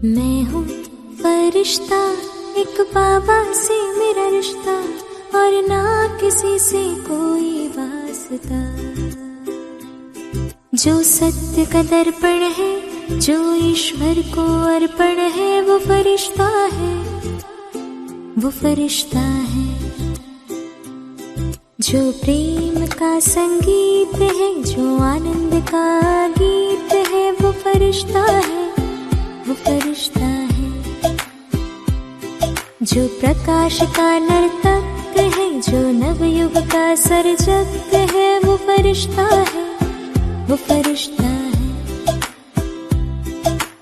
मैं हूँ फरिश्ता, एक बाबा से मेरा रिश्ता, और ना किसी से कोई वास्ता। जो सत्य का दर्पण है, जो ईश्वर को अर्पण है, वो फरिश्ता है, वो फरिश्ता है। जो प्रेम का संगीत है, जो आनंद का गीत है, वो फरिश्ता है, वो फरिश्ता है। जो प्रकाश का नर्तक है, जो नवयुग का सर्जक है, वो फरिश्ता है, वो फरिश्ता है।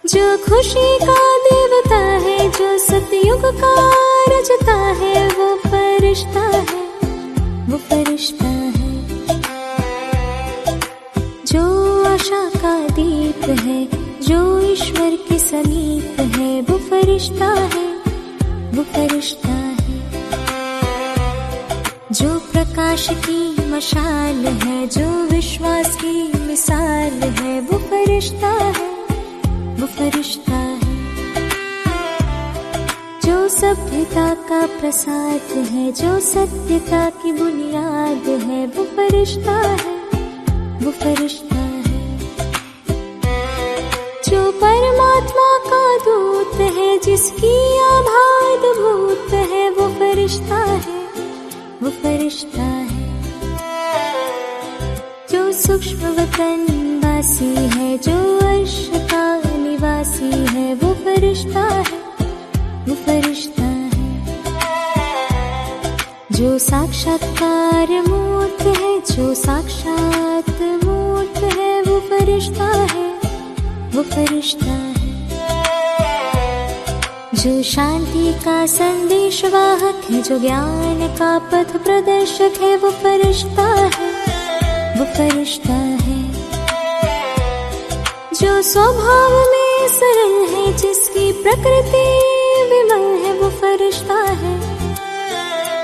जो खुशी का देवता है, जो सतयुग का रचता है, वो फरिश्ता है, वो फरिश्ता है। जो आशा का दीप है, जो ईश्वर के समीप है, वो फरिश्ता है, वो फरिश्ता है। जो प्रकाश की मशाल है, जो विश्वास की मिसाल है, वो फरिश्ता है, वो फरिश्ता है। जो सभ्यता का प्रसाद है, जो सत्यता की बुनियाद है, वो फरिश्ता है, वो फरिश्ता है। जो परमात्मा का दूत है, जिसकी आभाद भूत है, वो फरिश्ता है, वो फरिश्ता है। जो सूक्ष्म वतन वासी है, जो अर्श का निवासी है, वो फरिश्ता है, वो फरिश्ता है। जो साक्षात्कार मूर्त है, जो साक्षात मूर्त है, वो फरिश्ता है, वो फरिश्ता है। जो शांति का संदेश वाहक है, जो ज्ञान का पथ प्रदर्शक है, वो फरिश्ता है, वो फरिश्ता है। जो स्वभाव में सरल है, जिसकी प्रकृति विमल है, वो फरिश्ता है,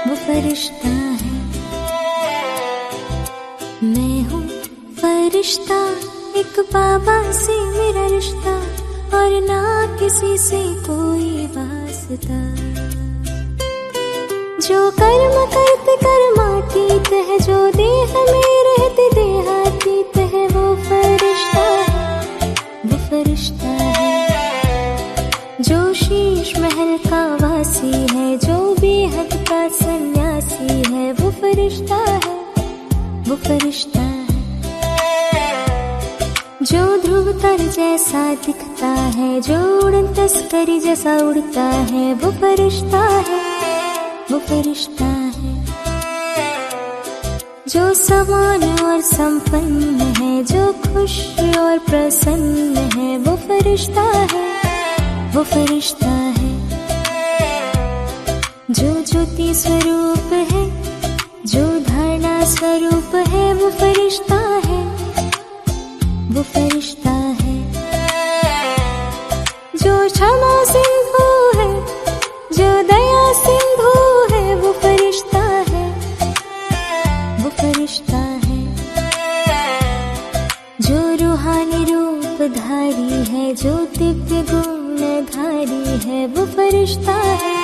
वो फरिश्ता है। मैं हूँ फरिश्ता, एक बाबा से मेरा रिश्ता, और ना किसी से कोई वास्ता। जो कर्म करते कर्मातीत है, जो देह में रहते देहातीत है, वो फरिश्ता है, वो फरिश्ता है। जो शीश महल का वासी है, जो बेहद का सन्यासी है, वो फरिश्ता है, वो फरिश्ता है। जो ध्रुव तारे जैसा दिखता है, जो उड़न तस्करी जैसा उड़ता है, वो फरिश्ता है, वो फरिश्ता है। जो समान और संपन्न है, जो खुश और प्रसन्न है, वो फरिश्ता है, वो फरिश्ता है। जो ज्योति स्वरूप है, जो धारणा स्वरूप है, वो फरिश्ता है, वो फरिश्ता है। जो क्षमा सिंधु है, जो दया सिंधु है, वो फरिश्ता है, वो फरिश्ता है। जो रूहानी रूप धारी है, जो दिव्य गुण धारी है, वो फरिश्ता है,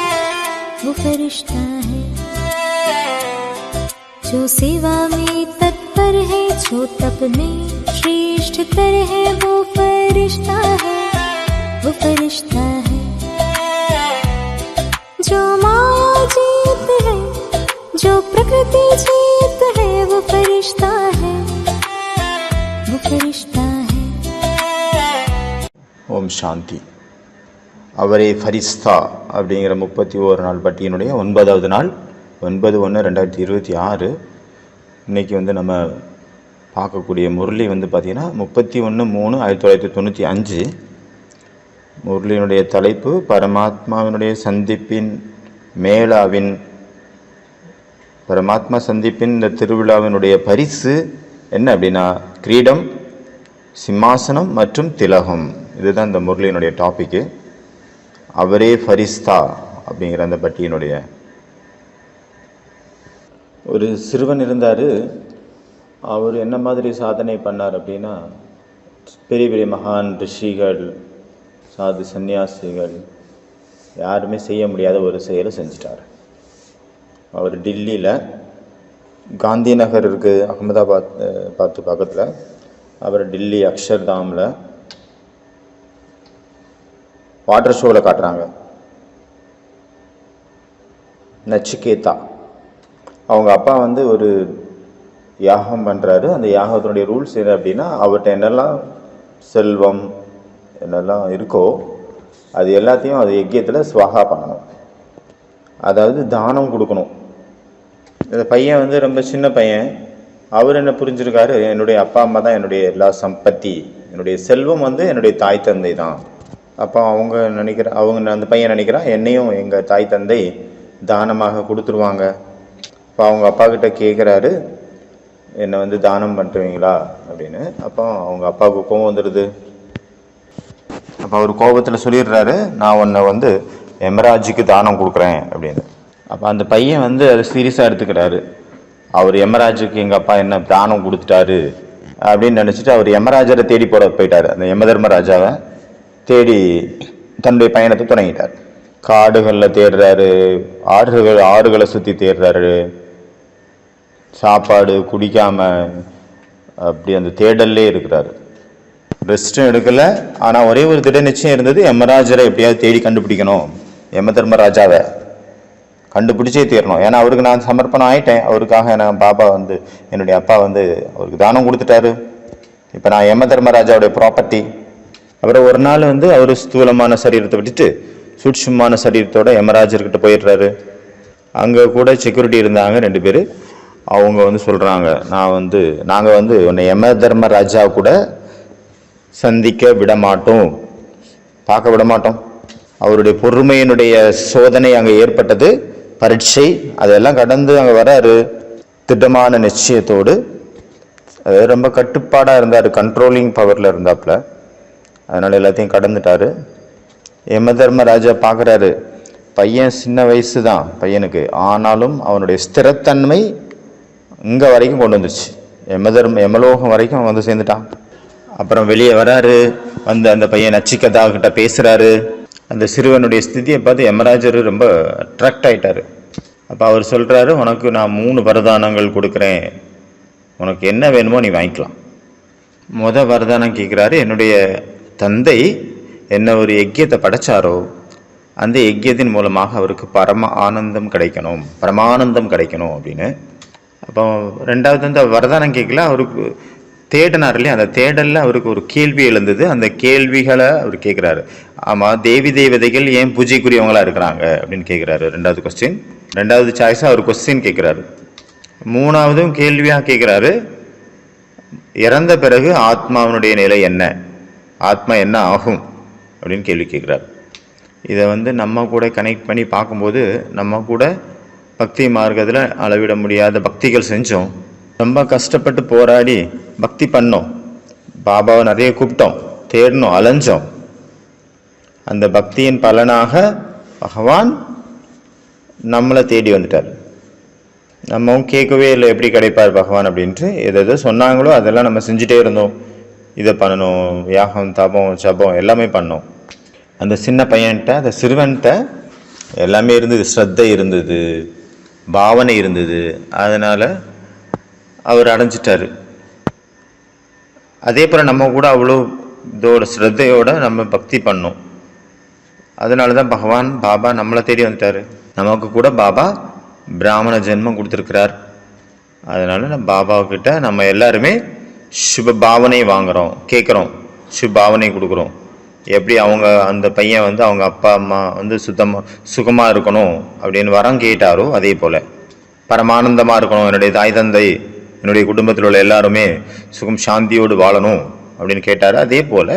वो फरिश्ता है। जो सेवा में तत्पर है, जो तप में श्रेष्ठतर है, वो फरिश्ता है, वो फरिश्ता है। जो माया जीत है, जो प्रकृति जीत है, वो फरिश्ता है, वो फरिश्ता है। ஓம் சாந்தி. அவரே ஃபரிஸ்தா அப்படிங்கிற 31 நாள் பட்டியனுடைய 9வது நாள், 9/1/2026. இன்றைக்கி நம்ம பார்க்கக்கூடிய முரளி பார்த்திங்கன்னா 31/3/1995. முரளியினுடைய தலைப்பு பரமாத்மாவினுடைய சந்திப்பின் மேளாவின், பரமாத்மா சந்திப்பின் இந்த திருவிழாவினுடைய பரிசு என்ன அப்படின்னா கிரீடம், சிம்மாசனம் மற்றும் திலகம். இதுதான் இந்த முரளியினுடைய டாபிக்கு. அவரே ஃபரிஸ்தா அப்படிங்கிற அந்த பட்டியனுடைய ஒரு சிறுவன் இருந்தார். அவர் என்ன மாதிரி சாதனை பண்ணார் அப்படின்னா, பெரிய பெரிய மகான் ரிஷிகள் சாது சன்னியாசிகள் யாருமே செய்ய முடியாத ஒரு செயலை செஞ்சிட்டார். அவர் டில்லியில் காந்தி நகர் இருக்குது, அகமதாபாத் பக்கத்தில். அவர் டில்லி அக்ஷர்தாமில் வாட்டர் ஷோவில் காட்டுறாங்க. நச்சிகேதா அவங்க அப்பா ஒரு யாகம் பண்ணுறாரு. அந்த யாகத்தினுடைய ரூல்ஸ் என்ன அப்படின்னா, அவர்கிட்ட என்னெல்லாம் செல்வம் என்னெல்லாம் இருக்கோ அது எல்லாத்தையும் அது யஜ்யத்தில் ஸ்வாகா பண்ணணும், அதாவது தானம் கொடுக்கணும். இந்த பையன் ரொம்ப சின்ன பையன். அவர் என்ன புரிஞ்சிருக்காரு, என்னுடைய அப்பா அம்மா தான் என்னுடைய எல்லா சம்பத்தி, என்னுடைய செல்வம் என்னுடைய தாய் தந்தை தான். அப்போ அந்த பையன் நினைக்கிறான், என்னையும் எங்கள் தாய் தந்தை தானமாக கொடுத்துருவாங்க. அப்போ அவங்க அப்பா கிட்ட கேட்குறாரு, என்னை தானம் பண்ணுறீங்களா அப்படின்னு. அப்போ அவங்க அப்பாவுக்கு கோபம் வந்துடுது. அப்போ அவர் கோபத்தில் சொல்லிடுறாரு, நான் உன்னை யமராஜுக்கு தானம் கொடுக்குறேன் அப்படின்னு. அப்போ அந்த பையன் அதை சீரியஸாக எடுத்துக்கிறாரு. அவர் யமராஜுக்கு எங்கள் அப்பா என்ன தானம் கொடுத்துட்டாரு அப்படின்னு நினச்சிட்டு அவர் யமராஜரை தேடி போயிட்டார். அந்த யமதர்மராஜாவை தேடி தன்னுடைய பயணத்தை தொடங்கிட்டார். காடுகளில் தேடுறாரு, ஆறுகளை சுற்றி தேடுறாரு, சாப்பாடு குடிக்காமல் அப்படி அந்த தேடல்லே இருக்கிறாரு. ரெஸ்ட்டும் எடுக்கலை. ஆனால் ஒரே ஒரு திட நிச்சயம் இருந்தது, யமராஜரை எப்படியாவது தேடி கண்டுபிடிக்கணும், யமதர்மராஜாவை கண்டுபிடிச்சே தீரணும். ஏன்னா அவருக்கு நான் சமர்ப்பணம் ஆயிட்டேன், அவருக்காக நான் பாபா என்னுடைய அப்பா அவருக்கு தானம் கொடுத்துட்டாரு. இப்போ நான் யமதர்மராஜாவுடைய ப்ராப்பர்ட்டி. அப்புறம் ஒரு நாள் அவர் ஸ்தூலமான சரீரத்தை விட்டுட்டு சூட்சுமமான சரீரத்தோட யமராஜர்கிட்ட போயிடுறாரு. அங்கே கூட செக்யூரிட்டி இருந்தாங்க 2 பேர். அவங்க சொல்கிறாங்க, நாங்கள் உன்னை யமதர்மராஜா கூட சந்திக்க விட மாட்டோம், பார்க்க விட மாட்டோம். அவருடைய பொறுமையினுடைய சோதனை அங்கே ஏற்பட்டது, பரீட்சை. அதெல்லாம் கடந்து அங்கே வராரு திட்டமான நிச்சயத்தோடு. அது ரொம்ப கட்டுப்பாடாக இருந்தார், கண்ட்ரோலிங் பவரில் இருந்தாப்புல. அதனால் எல்லாத்தையும் கடந்துட்டாரு. யமதர்மராஜா பார்க்குறாரு, பையன் சின்ன வயசு தான் பையனுக்கு, ஆனாலும் அவனுடைய ஸ்திரத்தன்மை இங்கே வரைக்கும் கொண்டு வந்துச்சு, யமலோகம் வரைக்கும் சேர்ந்துட்டான். அப்புறம் வெளியே வராரு, அந்த பையன் நச்சிகேதா கிட்ட பேசுகிறாரு. அந்த சிறுவனுடைய ஸ்திதியை பார்த்து யமராஜர் ரொம்ப அட்ராக்ட் ஆகிட்டார். அப்போ அவர் சொல்கிறாரு, உனக்கு நான் 3 வரதானங்கள் கொடுக்குறேன், உனக்கு என்ன வேணுமோ நீ வாங்கிக்கலாம். வரதானம் கேட்குறாரு, என்னுடைய தந்தை என்ன ஒரு யஜ்யத்தை படைச்சாரோ அந்த யஜ்யத்தின் மூலமாக அவருக்கு பரமானந்தம் கிடைக்கணும் அப்படின்னு. அப்போ 2வது அந்த வரதானம் கேட்கல, அவருக்கு தேடினார் இல்லையா, அந்த தேடலில் அவருக்கு ஒரு கேள்வி எழுந்தது. அந்த கேள்விகளை அவர் கேட்குறாரு. ஆமாம், தேவி தேவதைகள் ஏன் பூஜைக்குரியவங்களாக இருக்கிறாங்க அப்படின்னு கேட்குறாரு. 2வது கொஸ்டின். 2வது சாய்ஸாக அவர் கொஸ்டின் கேட்குறாரு. 3வதும் கேள்வியாக கேட்குறாரு, இறந்த பிறகு ஆத்மாவினுடைய நிலை என்ன, ஆத்மா என்ன ஆகும் அப்படின்னு கேள்வி கேட்குறாரு. இதை நம்ம கூட கனெக்ட் பண்ணி பார்க்கும்போது, நம்ம கூட பக்தி மார்க்கத்தில் அளவிட முடியாத பக்திகள் செஞ்சோம், ரொம்ப கஷ்டப்பட்டு போராடி பக்தி பண்ணோம், பாபாவை நிறைய கூப்பிட்டோம், தேடணும், அலைஞ்சோம். அந்த பக்தியின் பலனாக பகவான் நம்மளை தேடி வந்துட்டார். நம்மவும் கேட்கவே இல்லை எப்படி கிடைப்பார் பகவான் அப்படின்ட்டு. எதோ சொன்னாங்களோ அதெல்லாம் நம்ம செஞ்சுட்டே இருந்தோம். இதை பண்ணணும், யாகம் தபம் ஜபம் எல்லாமே பண்ணோம். அந்த சின்ன பையன்கிட்ட, அந்த சிறுவன்கிட்ட எல்லாமே இருந்தது, ஸ்ரத்தை இருந்தது, பாவனை இருந்தது. அதனால் அவர் அடைஞ்சிட்டாரு. அதே போல் நம்ம கூட அவ்வளோ இதோட ஸ்ரத்தையோடு நம்ம பக்தி பண்ணோம். அதனால தான் பாபா நம்மளை தேடி வந்துட்டார். நமக்கு கூட பாபா பிராமண ஜென்மம் கொடுத்துருக்கிறார். அதனால நம்ம பாபாக்கிட்ட நம்ம எல்லாருமே சுப பாவனை வாங்குகிறோம், கேட்குறோம், சுப பாவனை கொடுக்குறோம். எப்படி அந்த பையன் அவங்க அப்பா அம்மா சுகமாக இருக்கணும் அப்படின்னு வரம் கேட்டாரோ, அதே போல் பரமானந்தமாக இருக்கணும், என்னுடைய தாய் தந்தை என்னுடைய குடும்பத்தில் உள்ள எல்லாருமே சுகம் சாந்தியோடு வாழணும் அப்படின்னு கேட்டார். அதே போல்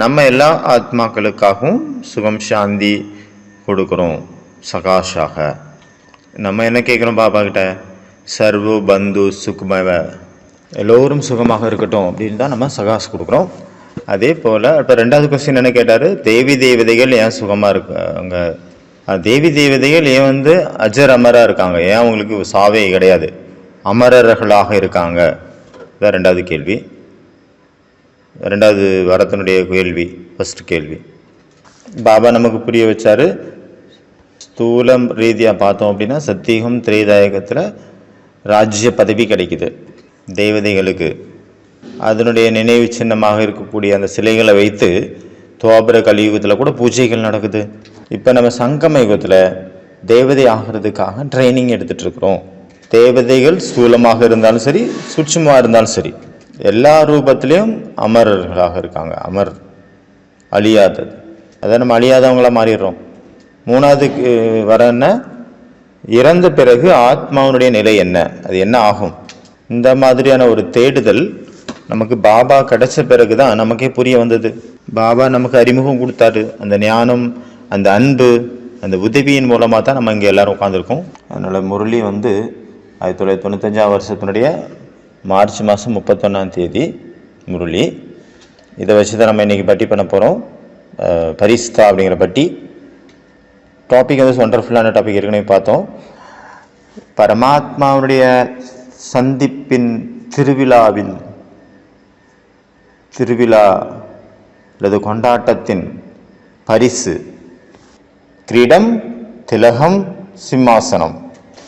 நம்ம எல்லா ஆத்மாக்களுக்காகவும் சுகம் சாந்தி கொடுக்குறோம். சகாஷாக நம்ம என்ன கேட்குறோம் பாபா கிட்ட, சர்வ பந்து சுக்மவ, எல்லோரும் சுகமாக இருக்கட்டும் அப்படின்னு தான் நம்ம சகாஷ் கொடுக்குறோம். அதே போல் இப்போ 2வது கொஸ்டின் என்ன கேட்டார், தேவி தேவதைகள் ஏன் சுகமாக இருக்காங்க, தேவி தேவதைகள் ஏன் அஜர் அமராக இருக்காங்க, ஏன் அவங்களுக்கு சாவே கிடையாது, அமரர்களாக இருக்காங்க. இதான் 2வது கேள்வி. 2வது வரத்தினுடைய கேள்வி. ஃபர்ஸ்ட் கேள்வி. பாபா நமக்கு புரிய வச்சாரு. ஸ்தூலம் ரீதியாக பார்த்தோம் அப்படின்னா சத்தியுகம் திரேதாயகத்தில் ராஜ்ய பதவி கிடைக்குது தேவதைகளுக்கு. அதனுடைய நினைவு சின்னமாக இருக்கக்கூடிய அந்த சிலைகளை வைத்து துவாபர கலியுகத்தில் கூட பூஜைகள் நடக்குது. இப்போ நம்ம சங்கம யுகத்தில் தேவதை ஆகிறதுக்காக ட்ரைனிங் எடுத்துகிட்டு இருக்கிறோம். தேவதைகள் ஸ்தூலமாக இருந்தாலும் சரி, சூட்சுமமாக இருந்தாலும் சரி, எல்லா ரூபத்திலையும் அமரர்களாக இருக்காங்க. அமர், அழியாதது. அதை நம்ம அழியாதவங்களாக மாறிடுறோம். மூணாவதுக்கு வரன்னா இறந்த பிறகு ஆத்மாவுடைய நிலை என்ன, அது என்ன ஆகும், இந்த மாதிரியான ஒரு தேடுதல் நமக்கு பாபா கிடைச்ச பிறகு தான் நமக்கே புரிய வந்தது. பாபா நமக்கு அறிமுகம் கொடுத்தாரு. அந்த ஞானம், அந்த அன்பு, அந்த உதவியின் மூலமாக தான் நம்ம இங்கே எல்லோரும் உட்காந்துருக்கோம். அதனால் முரளி 1995 வருஷத்தினுடைய மார்ச் மாதம் 31 முரளி. இதை வச்சு தான் நம்ம இன்றைக்கி பட்டி பண்ண போகிறோம். பரிஸ்தா அப்படிங்கிற பட்டி. டாபிக் ஒண்டர்ஃபுல்லான டாபிக் ஏற்கனவே பார்த்தோம். பரமாத்மாவுடைய சந்திப்பின் திருவிழா அல்லது கொண்டாட்டத்தின் பரிசு கிரீடம், திலகம், சிம்மாசனம்.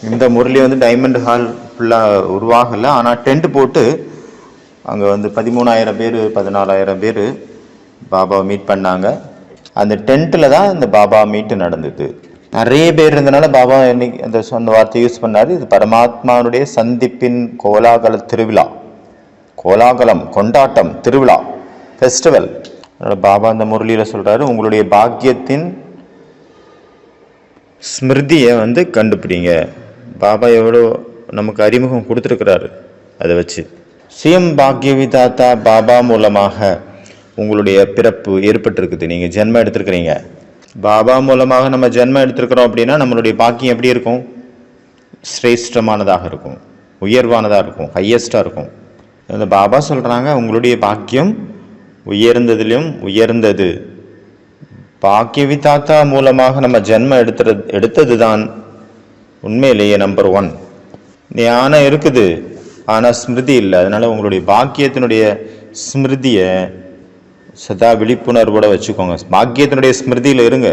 இந்த முரளி டைமண்ட் ஹால் ஃபுல்லாக உருவாகலை. ஆனால் டென்ட் போட்டு அங்கே 13,000 பேர் 14,000 பேர் பாபாவை மீட் பண்ணாங்க. அந்த டென்ட்டில் தான் இந்த பாபா மீட்டு நடந்தது. நிறைய பேர் இருந்தனால பாபா இன்னைக்கு அந்த சொன்ன வார்த்தை யூஸ் பண்ணார். இது பரமாத்மாவுடைய சந்திப்பின் கோலாகல திருவிழா. கோலாகலம், கொண்டாட்டம், திருவிழா, ஃபெஸ்டிவல். அதனால் பாபா அந்த முரளியில் சொல்கிறாரு, உங்களுடைய பாக்கியத்தின் ஸ்மிருதியை கண்டுபிடிங்க. பாபா எவ்வளோ நமக்கு அறிமுகம் கொடுத்துருக்கிறாரு. அதை வச்சு சுயம் பாக்யவிதாத்தா பாபா மூலமாக உங்களுடைய பிறப்பு ஏற்பட்டிருக்குது. நீங்கள் ஜென்மம் எடுத்துருக்கிறீங்க. பாபா மூலமாக நம்ம ஜென்மம் எடுத்துருக்கிறோம் அப்படின்னா நம்மளுடைய பாக்கியம் எப்படி இருக்கும்? சிரேஷ்டமானதாக இருக்கும், உயர்வானதாக இருக்கும், ஹையஸ்டாக இருக்கும். அந்த பாபா சொல்கிறாங்க, உங்களுடைய பாக்கியம் உயர்ந்ததிலும் உயர்ந்தது. பாக்கியவிதாத்தா மூலமாக நம்ம ஜென்மம் எடுத்தது தான் உண்மையிலேயே நம்பர் 1. ஞானம் இருக்குது, ஆனால் ஸ்மிருதி இல்லை. அதனால் உங்களுடைய பாக்கியத்தினுடைய ஸ்மிருதியை சதா விழிப்புணர்வோட வச்சுக்கோங்க. பாக்கியத்தினுடைய ஸ்மிருதியில் இருங்க.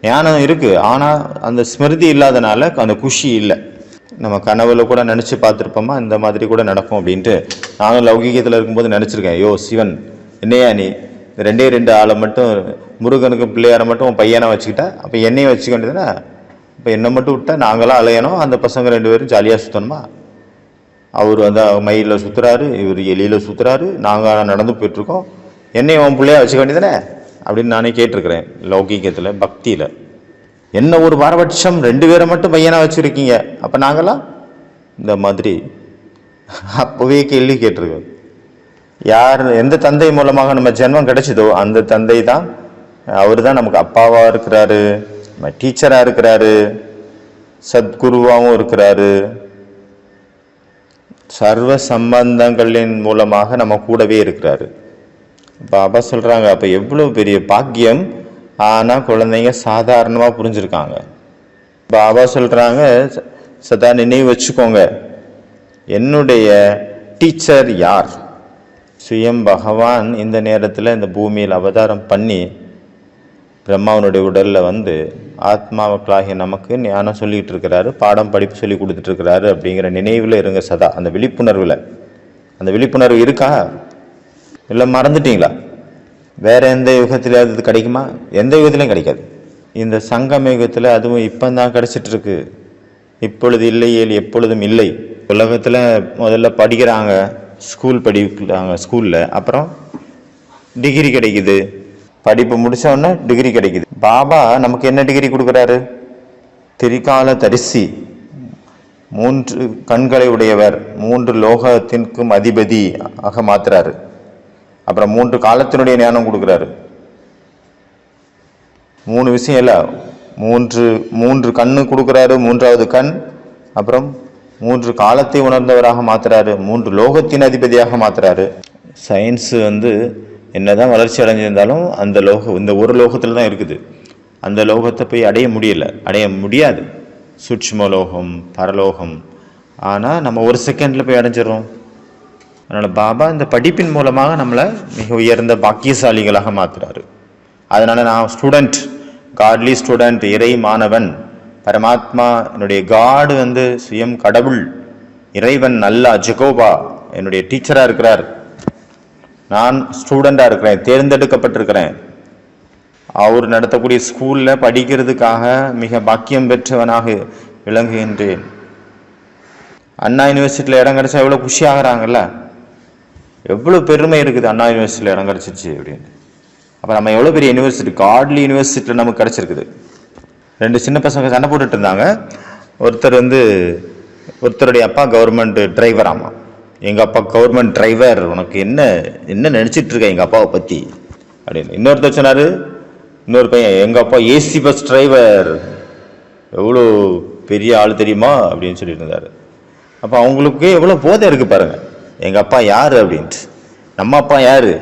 ஞானம் இருக்குது, ஆனால் அந்த ஸ்மிருதி இல்லாதனால அந்த குஷி இல்லை. நம்ம கனவுல கூட நினச்சி பார்த்துருப்போமா இந்த மாதிரி கூட நடக்கும் அப்படின்ட்டு. நானும் லௌகிகத்தில் இருக்கும்போது நினச்சிருக்கேன், யோ சிவன், என்னையா நீ 2 ஆளை மட்டும், முருகனுக்கு பிள்ளையாரை மட்டும் உன் பையனை வச்சுக்கிட்டா, அப்போ என்னையும் வச்சுக்க வேண்டியதுன்னா, இப்போ என்னை மட்டும் விட்டா நாங்களாம் அலையணும், அந்த பசங்க 2 பேரும் ஜாலியாக சுற்றணுமா? அவர் மயிலில் சுற்றுறாரு, இவர் எலியில் சுற்றுறாரு, நாங்கள் நடந்து போயிட்டுருக்கோம், என்னையும் உன் பிள்ளையா வச்சுக்க வேண்டியதானே அப்படின்னு நானே கேட்டிருக்கிறேன். லௌகீகத்தில், பக்தியில். என்ன ஒரு பாரபட்சம், 2 பேரை மட்டும் பையனாக வச்சுருக்கீங்க, அப்போ நாங்களாம் இந்த மாதிரி அப்போவே கேள்வி கேட்டிருக்கோம். யார், எந்த தந்தை மூலமாக நம்ம ஜென்மம் கிடைச்சதோ அந்த தந்தை தான், அவர் தான் நமக்கு அப்பாவாக இருக்கிறாரு, நம்ம டீச்சராக இருக்கிறாரு, சத்குருவாகவும் இருக்கிறாரு. சர்வ சம்பந்தங்களின் மூலமாக நம்ம கூடவே இருக்கிறாரு. பாபா சொல்கிறாங்க, அப்போ எவ்வளோ பெரிய பாக்கியம். ஆனால் குழந்தைங்க சாதாரணமாக புரிஞ்சுருக்காங்க. பாபா சொல்கிறாங்க, சதா நினைவு வச்சுக்கோங்க, என்னுடைய டீச்சர் யார்? சுயம் பகவான் இந்த நேரத்தில் இந்த பூமியில் அவதாரம் பண்ணி பிரம்மாவனுடைய உடலில் ஆத்மாவுக்களாகிய நமக்கு ஞானம் சொல்லிகிட்டு இருக்கிறாரு, பாடம் படிப்பு சொல்லி கொடுத்துட்ருக்கிறாரு அப்படிங்கிற நினைவில் இருங்க சதா. அந்த விழிப்புணர்வில், அந்த விழிப்புணர்வு இருக்கா இல்லை மறந்துட்டீங்களா? வேறு எந்த யுகத்திலேயாவது இது கிடைக்குமா? எந்த யுகத்திலையும் கிடைக்காது. இந்த சங்கம யுகத்தில் அதுவும் இப்போ தான் கிடைச்சிட்ருக்கு. இப்பொழுது இல்லையேல் எப்பொழுதும் இல்லை. உலகத்தில் முதல்ல படிக்கிறாங்க, ஸ்கூல் படிக்கிறாங்க, ஸ்கூலில் அப்புறம் டிகிரி கிடைக்குது, படிப்பு முடித்தோடனே டிகிரி கிடைக்குது. பாபா நமக்கு என்ன டிகிரி கொடுக்குறாரு? திரிகால தரிசி, 3 கண்களை உடையவர், 3 லோகத்திற்கும் அதிபதி ஆக மாத்துறாரு. அப்புறம் 3 காலத்தினுடைய ஞானம் கொடுக்குறாரு. 3 விஷயம் இல்லை, 3 கண்ணு கொடுக்குறாரு, 3வது கண். அப்புறம் 3 காலத்தை உணர்ந்தவராக மாத்துறாரு, 3 லோகத்தின் அதிபதியாக மாத்துறாரு. சயின்ஸு என்னதான் வளர்ச்சி அடைஞ்சிருந்தாலும் அந்த இந்த ஒரு லோகத்தில் தான் இருக்குது. அந்த லோகத்தை போய் அடைய முடியாது. சூட்சும லோகம், பரலோகம். ஆனால் நம்ம ஒரு செகண்டில் போய் அடைஞ்சிடறோம். அதனால் பாபா இந்த படிப்பின் மூலமாக நம்மளை மிக உயர்ந்த பாக்கியசாலிகளாக மாற்றுறாரு. அதனால நான் ஸ்டூடெண்ட், காட்லி ஸ்டூடெண்ட், இறை மாணவன். பரமாத்மா என்னுடைய காடு வந்து சுயம் கடவுள், இறைவன், அல்லா, ஜெகோவா என்னுடைய டீச்சரா இருக்கிறார். நான் ஸ்டூடெண்டா இருக்கிறேன், தேர்ந்தெடுக்கப்பட்டிருக்கிறேன். அவர் நடத்தக்கூடிய ஸ்கூல்ல படிக்கிறதுக்காக மிக பாக்கியம் பெற்றவனாக விளங்குகின்றேன். அண்ணா யூனிவர்சிட்டியில் இடம் கிடைச்சா எவ்வளோ குஷி ஆகிறாங்கல்ல, எவ்வளோ பெருமை இருக்குது அண்ணா யூனிவர்சிட்டியில் இடம் கிடைச்சிச்சு அப்படின்னு. அப்போ நம்ம எவ்வளோ பெரிய யூனிவர்சிட்டி, காட்லி யூனிவர்சிட்டியில் நமக்கு கிடைச்சிருக்குது. 2 சின்ன பசங்க சண்டை போட்டுட்டு இருந்தாங்க. ஒருத்தருடைய அப்பா கவர்மெண்ட் டிரைவர். ஆமாம், எங்கள் அப்பா கவர்மெண்ட் டிரைவர், உனக்கு என்ன என்ன நினச்சிட்டு இருக்க எங்கள் அப்பாவை பற்றி அப்படின்னு. இன்னொருத்தர் சொன்னார், இன்னொரு பையன், எங்கள் அப்பா ஏசி பஸ் டிரைவர், எவ்வளோ பெரிய ஆள் தெரியுமா அப்படின்னு சொல்லிட்டு இருந்தார். அப்போ அவங்களுக்கு எவ்வளோ போதை இருக்குது பாருங்க, எங்கள் அப்பா யார் அப்படின்ட்டு. நம்ம அப்பா யார்?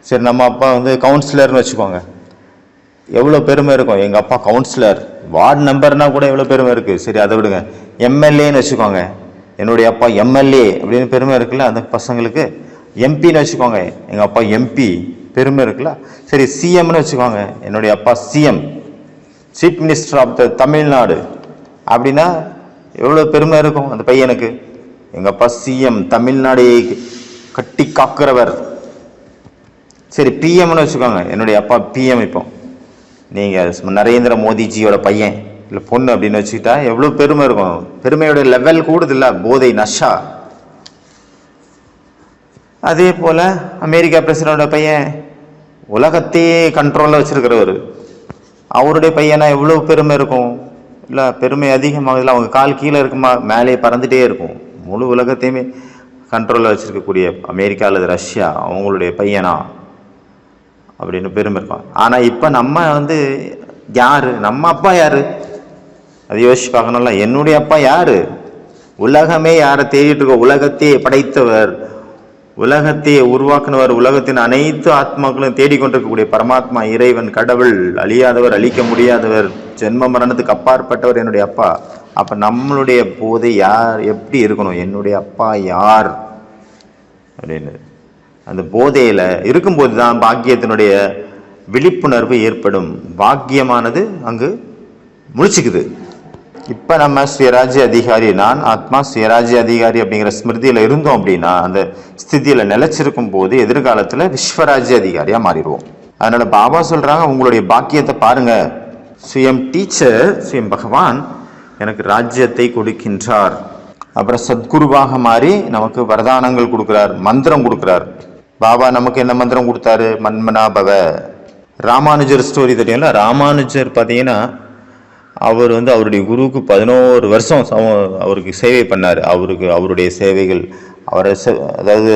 சரி, நம்ம அப்பா வந்து கவுன்சிலர்னு வச்சுக்கோங்க, எவ்வளோ பெருமை இருக்கும். எங்கள் அப்பா கவுன்சிலர், வார்டு நம்பர்னா கூட எவ்வளோ பெருமை இருக்குது. சரி, அதை விடுங்க. எம்எல்ஏன்னு வச்சுக்கோங்க, என்னுடைய அப்பா எம்எல்ஏ அப்படின்னு பெருமை இருக்குல்ல அந்த பசங்களுக்கு. எம்பின்னு வச்சுக்கோங்க, எங்கள் அப்பா எம்பி, பெருமை இருக்குல்ல. சரி, சிஎம்னு வச்சுக்கோங்க, என்னுடைய அப்பா CM, chief minister of the Tamil Nadu அப்படின்னா எவ்வளோ பெருமை இருக்கும் அந்த பையனுக்கு. எங்கள் அப்பா சிஎம், தமிழ்நாடையை கட்டி காக்கிறவர். சரி, பிஎம்னு வச்சுக்கோங்க, என்னுடைய அப்பா பிஎம். இப்போ நீங்கள் நரேந்திர மோடிஜியோட பையன் இல்லை பொண்ணு அப்படின்னு வச்சுக்கிட்டா எவ்வளோ பெருமை இருக்கும். பெருமையோட லெவல் கூடுதில்ல, போதை, நஷா. அதே போல் அமெரிக்கா பிரசிடண்டோட பையன் உலகத்தையே கண்ட்ரோலில் வச்சுருக்கிறவர், அவருடைய பையனா எவ்வளோ பெருமை இருக்கும் இல்லை. பெருமை அதிகமாகுதுல, அவங்க கால் கீழே இருக்குமா, மேலே பறந்துகிட்டே இருக்கும். முழு உலகத்தையுமே கண்ட்ரோலில் வச்சுருக்கக்கூடிய அமெரிக்கா அல்லது ரஷ்யா அவங்களுடைய பையனா அப்படின்னு பெருமை இருக்கும். ஆனால் இப்போ நம்ம வந்து யார், நம்ம அப்பா யார், அதை யோசிச்சு பார்க்கணும்ல. என்னுடைய அப்பா யார்? உலகமே யாரை தேடிட்டு இருக்கோம்? உலகத்தையே படைத்தவர், உலகத்தையே உருவாக்குனவர், உலகத்தின் அனைத்து ஆத்மாக்களும் தேடிக்கொண்டிருக்கக்கூடிய பரமாத்மா, இறைவன், கடவுள், அழியாதவர், அழிக்க முடியாதவர், ஜென்ம மரணத்துக்கு அப்பாற்பட்டவர் என்னுடைய அப்பா. அப்போ நம்மளுடைய போதை யார், எப்படி இருக்கணும்? என்னுடைய அப்பா யார் அப்படின்னு அந்த போதையில் இருக்கும்போது தான் பாக்கியத்தினுடைய விழிப்புணர்வு ஏற்படும். பாக்கியமானது அங்கு முழிச்சுக்குது. இப்போ நம்ம சுயராஜ்ய அதிகாரி, நான் ஆத்மா சுயராஜ்ய அதிகாரி அப்படிங்கிற ஸ்மிருதியில் இருந்தோம் அப்படின்னா, அந்த ஸ்திதியில் நிலைச்சிருக்கும் போது எதிர்காலத்தில் விஸ்வராஜ்ய அதிகாரியாக மாறிடுவோம். அதனால பாபா சொல்கிறாங்க, உங்களுடைய பாக்கியத்தை பாருங்க. சுயம் டீச்சர், சுயம் பகவான் எனக்கு ராஜ்யத்தை கொடுக்கின்றார். அப்புறம் சத்குருவாக மாறி நமக்கு வரதானங்கள் கொடுக்குறார், மந்திரம் கொடுக்குறார். பாபா நமக்கு என்ன மந்திரம் கொடுத்தாரு? மன்மனா பவ. ராமானுஜர் ஸ்டோரி தெரியும்ல. ராமானுஜர் பார்த்தீங்கன்னா அவர் வந்து அவருடைய குருவுக்கு 11 வருஷம் அவருக்கு சேவை பண்ணார். அவருடைய சேவைகள் அவரை அதாவது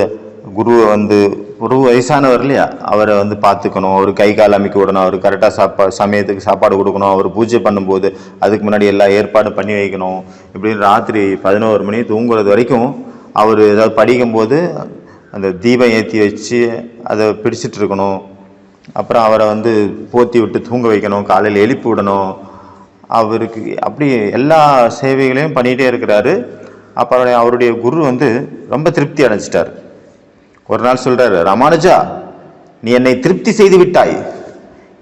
குருவை வந்து ஒரு வயசானவர் இல்லையா, அவரை வந்து பார்த்துக்கணும், அவர் கை கால் அமைக்க விடணும், அவர் கரெக்டாக சமயத்துக்கு சாப்பாடு கொடுக்கணும், அவர் பூஜை பண்ணும்போது அதுக்கு முன்னாடி எல்லா ஏற்பாடும் பண்ணி வைக்கணும். இப்படின்னு ராத்திரி 11 மணி தூங்குறது வரைக்கும் அவர் ஏதாவது படிக்கும்போது அந்த தீபம் ஏற்றி வச்சு அதை பிடிச்சிட்டு இருக்கணும். அப்புறம் அவரை வந்து போத்தி விட்டு தூங்க வைக்கணும், காலையில் எழுப்பி விடணும். அவருக்கு அப்படி எல்லா சேவைகளையும் பண்ணிகிட்டே இருக்கிறாரு. அப்புறம் அவருடைய குரு வந்து ரொம்ப திருப்தி அடைஞ்சிட்டார். ஒரு நாள் சொல்கிறாரு, ராமானுஜா, நீ என்னை திருப்தி செய்து விட்டாய்,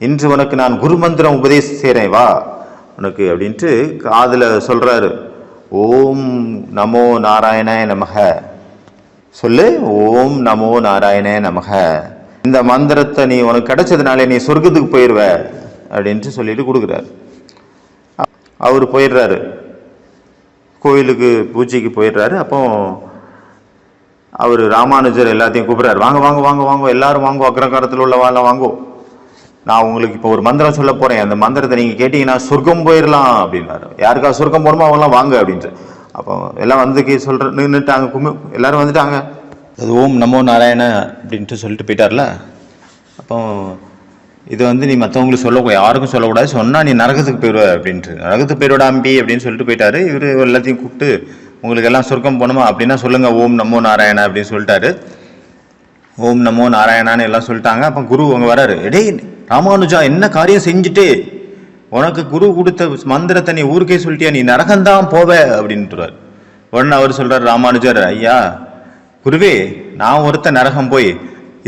இன்று உனக்கு நான் குரு மந்திரம் உபதேசம் செய்கிறேன், வா உனக்கு அப்படின்ட்டு காதில் சொல்கிறாரு. ஓம் நமோ நாராயணாய நமக சொல்லு, ஓம் நமோ நாராயணாய நமக. இந்த மந்திரத்தை நீ உனக்கு கிடைச்சதுனாலே நீ சொர்க்கத்துக்கு போயிடுவ அப்படின்ட்டு சொல்லிட்டு கொடுக்குறாரு. அவர் போயிடுறாரு, கோயிலுக்கு பூஜைக்கு போயிடுறாரு. அப்போ அவர் ராமானுஜர் எல்லாத்தையும் கூப்பிட்றாரு, வாங்க வாங்க வாங்க வாங்க எல்லாரும் வாங்கோ, அக்ரகாரத்தில் உள்ள வாழ வாங்கோ, நான் உங்களுக்கு இப்போ ஒரு மந்திரம் சொல்ல போகிறேன், அந்த மந்திரத்தை நீங்கள் கேட்டீங்கன்னா சொர்க்கம் போயிடலாம் அப்படின்னாரு. யாருக்கா சொர்க்கம் போகணுமோ அவங்களாம் வாங்க அப்படின்ட்டு. அப்போ எல்லாம் வந்து நின்றுட்டாங்க, எல்லாரும் வந்துட்டாங்க. அது ஓம் நமோ நாராயண அப்படின்ட்டு சொல்லிட்டு போயிட்டார்ல. அப்போ இது வந்து நீ மற்றவங்களுக்கு சொல்லக்கூடாது, யாருக்கும் சொல்லக்கூடாது, சொன்னால் நீ நரகத்துக்கு போயிடுவ அப்படின்ட்டு. நரகத்துக்கு போயிடுவா அம்பி அப்படின்னு சொல்லிட்டு போயிட்டாரு. இவர் எல்லாத்தையும் கூப்பிட்டு உங்களுக்கு எல்லாம் சொர்க்கம் போகணுமா அப்படின்னா சொல்லுங்கள் ஓம் நமோ நாராயணா அப்படின்னு சொல்லிட்டாரு. ஓம் நமோ நாராயணான்னு எல்லாம் சொல்லிட்டாங்க. அப்போ குரு அங்கே வராரு. டேய் ராமானுஜா, என்ன காரியம் செஞ்சுட்டு உனக்கு குரு கொடுத்த மந்திரத்தை நீ ஊருக்கே சொல்லிட்டியா, நீ நரகந்தான் போவ அப்படின்ட்டுருவார். உடனே அவர் சொல்கிறார், ராமானுஜர் ஐயா குருவே, நான் ஒருத்த நரகம் போய்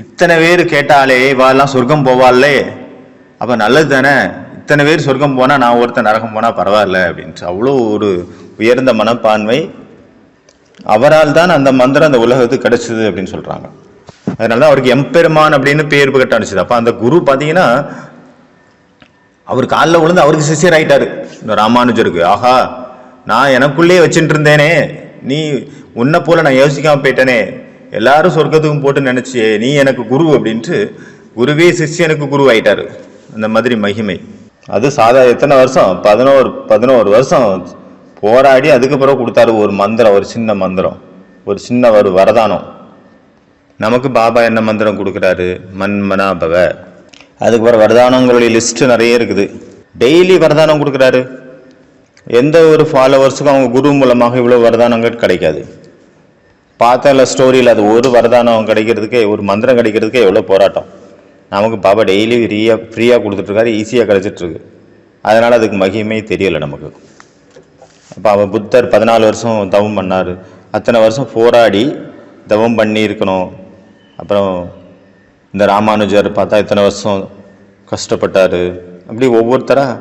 இத்தனை பேர் கேட்டாலே வாலாம் சொர்க்கம் போவாள்லே அப்போ நல்லது தானே, இத்தனை பேர் சொர்க்கம் போனால் நான் ஒருத்தன் நரகம் போனால் பரவாயில்ல அப்படின்ட்டு அவ்வளோ ஒரு உயர்ந்த மனப்பான்மை. அவரால் தான் அந்த மந்திரம் அந்த உலகத்துக்கு கிடைச்சது அப்படின்னு சொல்கிறாங்க. அதனால தான் அவருக்கு எம்பெருமான் அப்படின்னு பேர் கட்டடிச்சது. அப்போ அந்த குரு பார்த்தீங்கன்னா அவர் காலில் விழுந்து அவருக்கு சிஷ்யர் ஆயிட்டாரு இந்த ராமானுஜருக்கு. ஆஹா, நான் எனக்குள்ளேயே வச்சுட்டு இருந்தேனே, நீ உன்னை போல நான் யோசிக்காம போயிட்டேனே, எல்லாரும் சொர்க்கத்துக்கும் போட்டு நினைச்சியே, நீ எனக்கு குரு அப்படின்ட்டு குருவே சிஷ்யனுக்கு குரு ஆயிட்டாரு. அந்த மாதிரி மகிமை அது எத்தனை வருஷம், 11 வருஷம் போராடி அதுக்கு பிறகு கொடுத்தாரு ஒரு மந்திரம், ஒரு சின்ன மந்திரம், ஒரு சின்ன ஒரு வரதானம். நமக்கு பாபா என்ன மந்திரம் கொடுக்குறாரு, மன்மனாபவ. அதுக்கு பிறகு வரதானங்களுடைய லிஸ்ட் நிறைய இருக்குது. டெய்லி வரதானம் கொடுக்குறாரு. எந்த ஒரு ஃபாலோவர்ஸுக்கும் அவங்க குரு மூலமாக இவ்வளோ வரதானங்கள் கிடைக்காது. பார்த்தால ஸ்டோரியில் அது ஒரு வரதானம் கிடைக்கிறதுக்கே, ஒரு மந்திரம் கிடைக்கிறதுக்கே எவ்வளோ போராட்டம். நமக்கு பாபா டெய்லி ஃப்ரீயாக கொடுத்துட்ருக்காரு, ஈஸியாக கிடைச்சிட்ருக்கு. அதனால் அதுக்கு மகிமை தெரியலை நமக்கு. அப்போ அவன் புத்தர் 14 வருஷம் தவம் பண்ணார், அத்தனை வருஷம் போராடி தவம் பண்ணி இருக்கணும். அப்புறம் இந்த ராமானுஜர் பார்த்தா இத்தனை வருஷம் கஷ்டப்பட்டார். அப்படி ஒவ்வொருத்தராக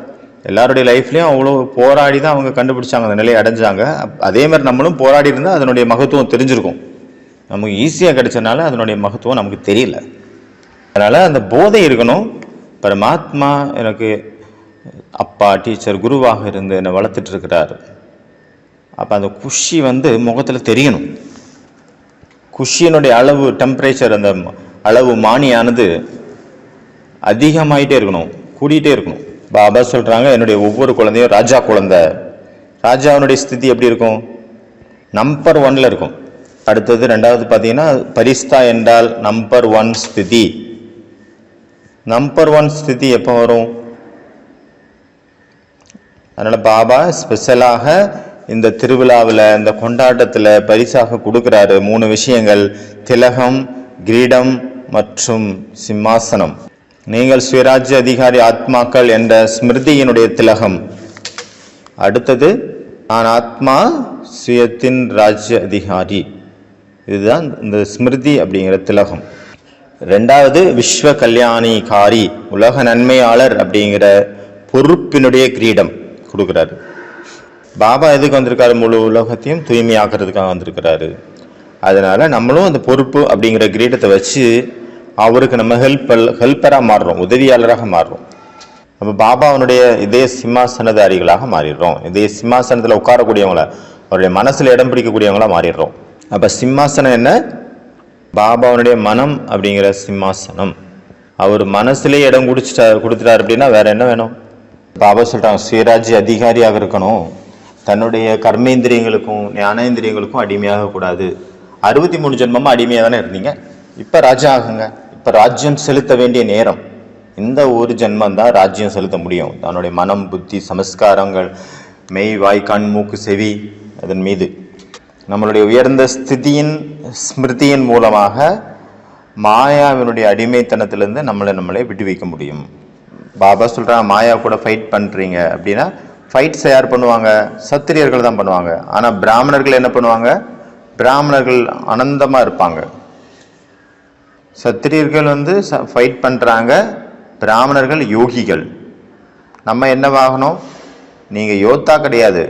எல்லாருடைய லைஃப்லேயும் அவ்வளோ போராடி தான் அவங்க கண்டுபிடிச்சாங்க, அந்த நிலையை அடைஞ்சாங்க. அதே மாதிரி நம்மளும் போராடி இருந்தால் அதனுடைய மகத்துவம் தெரிஞ்சிருக்கும். நமக்கு ஈஸியாக கிடைச்சனால அதனுடைய மகத்துவம் நமக்கு தெரியல. அதனால் அந்த போதை இருக்கணும். பரமாத்மா எனக்கு அப்பா, டீச்சர், குருவாக இருந்து என்னை வளர்த்துட்டு இருக்கிறார். அப்போ அந்த குஷி முகத்தில் தெரியணும். குஷியினுடைய அளவு, டெம்பரேச்சர், அந்த அளவு மானியானது அதிகமாயிட்டே இருக்கணும், கூடிட்டே இருக்கணும். பாபா சொல்கிறாங்க, என்னுடைய ஒவ்வொரு குழந்தையும் ராஜா குழந்தை. ராஜாவுடைய ஸ்திதி எப்படி இருக்கும், நம்பர் 1ல் இருக்கும். அடுத்தது 2வது பார்த்தீங்கன்னா பரிஸ்தா என்றால் நம்பர் 1 ஸ்திதி. நம்பர் 1 ஸ்திதி எப்போ வரும்? அதனால் பாபா ஸ்பெஷலாக இந்த திருவிழாவில், இந்த கொண்டாட்டத்தில் பரிசாக கொடுக்குறாரு 3 விஷயங்கள்: திலகம், கிரீடம் மற்றும் சிம்மாசனம். நீங்கள் சுயராஜ்ய அதிகாரி ஆத்மாக்கள் என்ற ஸ்மிருதியினுடைய திலகம். அடுத்தது நான் ஆத்மா, சுயத்தின் ராஜ்ய அதிகாரி. இதுதான் இந்த ஸ்மிருதி அப்படிங்கிற திலகம். 2வது விஸ்வ கல்யாணிகாரி, உலக நன்மையாளர் அப்படிங்கிற பொறுப்பினுடைய கிரீடம் கொடுக்குறாரு. பாபா எதுக்கு வந்திருக்காரு? முழு உலகத்தையும் தூய்மையாக்குறதுக்காக வந்திருக்கிறாரு. அதனால நம்மளும் அந்த பொறுப்பு அப்படிங்கிற கிரீடத்தை வச்சு அவருக்கு நம்ம ஹெல்ப்பராக மாறுறோம், உதவியாளராக மாறுறோம். அப்போ பாபாவனுடைய இதே சிம்மாசனதாரிகளாக மாறிடுறோம். இதே சிம்மாசனத்தில் உட்காரக்கூடியவங்கள, அவருடைய மனசில் இடம் பிடிக்கக்கூடியவங்களா மாறிடுறோம். அப்போ சிம்மாசனம் என்ன? பாபாவனுடைய மனம் அப்படிங்கிற சிம்மாசனம். அவர் மனசுலேயே இடம் கொடுத்துட்டார் அப்படின்னா வேற என்ன வேணும்? பாபா சொல்கிறாங்க, சுயராஜ்ய அதிகாரியாக இருக்கணும், தன்னுடைய கர்மேந்திரியங்களுக்கும் ஞானேந்திரியங்களுக்கும் அடிமையாக கூடாது. 63 ஜென்மமாக அடிமையாக தானே இருந்தீங்க, இப்போ ராஜா ஆகுங்க. இப்போ ராஜ்யம் செலுத்த வேண்டிய நேரம். இந்த ஒரு ஜென்மம் தான் ராஜ்யம் செலுத்த முடியும். தன்னுடைய மனம், புத்தி, சமஸ்காரங்கள், மெய், வாய், கண், மூக்கு, செவி, அதன் மீது நம்மளுடைய உயர்ந்த ஸ்திதியின் ஸ்மிருதியின் மூலமாக மாயாவினுடைய அடிமைத்தனத்திலிருந்து நம்மளை விடுவிக்க முடியும். பாபா சொல்கிறாங்க, மாயா கூட ஃபைட் பண்ணுறீங்க அப்படின்னா, ஃபைட்ஸ் யார் பண்ணுவாங்க? சத்திரியர்கள் தான் பண்ணுவாங்க. ஆனால் பிராமணர்கள் என்ன பண்ணுவாங்க? பிராமணர்கள் ஆனந்தமாக இருப்பாங்க. சத்திரியர்கள் ஃபைட் பண்ணுறாங்க, பிராமணர்கள் யோகிகள். நம்ம என்னவாகணும்? நீங்கள் யோத்தா கிடையாது,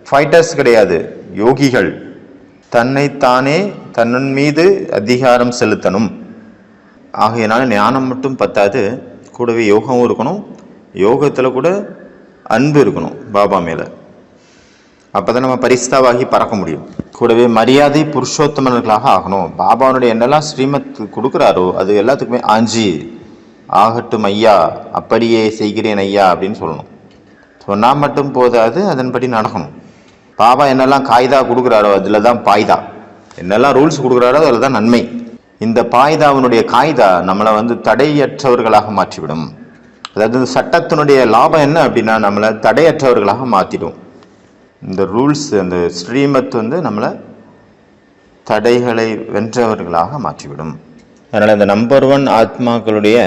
ஃபைட்டர்ஸ் கிடையாது, யோகிகள். தன்னைத்தானே தன்னன் மீது அதிகாரம் செலுத்தணும். ஆகையினால ஞானம் மட்டும் பத்தாது, கூடவே யோகமும் இருக்கணும். யோகத்தில் கூட அன்பு இருக்கணும் பாபா மேலே. அப்போ தான் நம்ம பரிஸ்தாவாகி பறக்க முடியும். கூடவே மரியாதை புருஷோத்தமர்களாக ஆகணும். பாபாவுடைய என்னெல்லாம் ஸ்ரீமத் கொடுக்குறாரோ அது எல்லாத்துக்குமே ஆஞ்சி ஆகட்டும் ஐயா, அப்படியே செய்கிறேன் ஐயா அப்படின்னு சொல்லணும். சொன்னால் மட்டும் போதாது, அதன்படி நடக்கணும். பாபா என்னெல்லாம் காய்தா கொடுக்குறாரோ அதில் தான் பாய்தா, என்னெல்லாம் ரூல்ஸ் கொடுக்குறாரோ அதில் தான் நன்மை. இந்த பாய்தாவினுடைய காய்தா நம்மளை தடையற்றவர்களாக மாற்றிவிடும். அதாவது சட்டத்தினுடைய லாபம் என்ன அப்படின்னா, நம்மளை தடையற்றவர்களாக மாற்றிடும். இந்த ரூல்ஸ், அந்த ஸ்ரீமத் நம்மளை தடைகளை வென்றவர்களாக மாற்றிவிடும். அதனால் இந்த நம்பர் 1 ஆத்மாக்களுடைய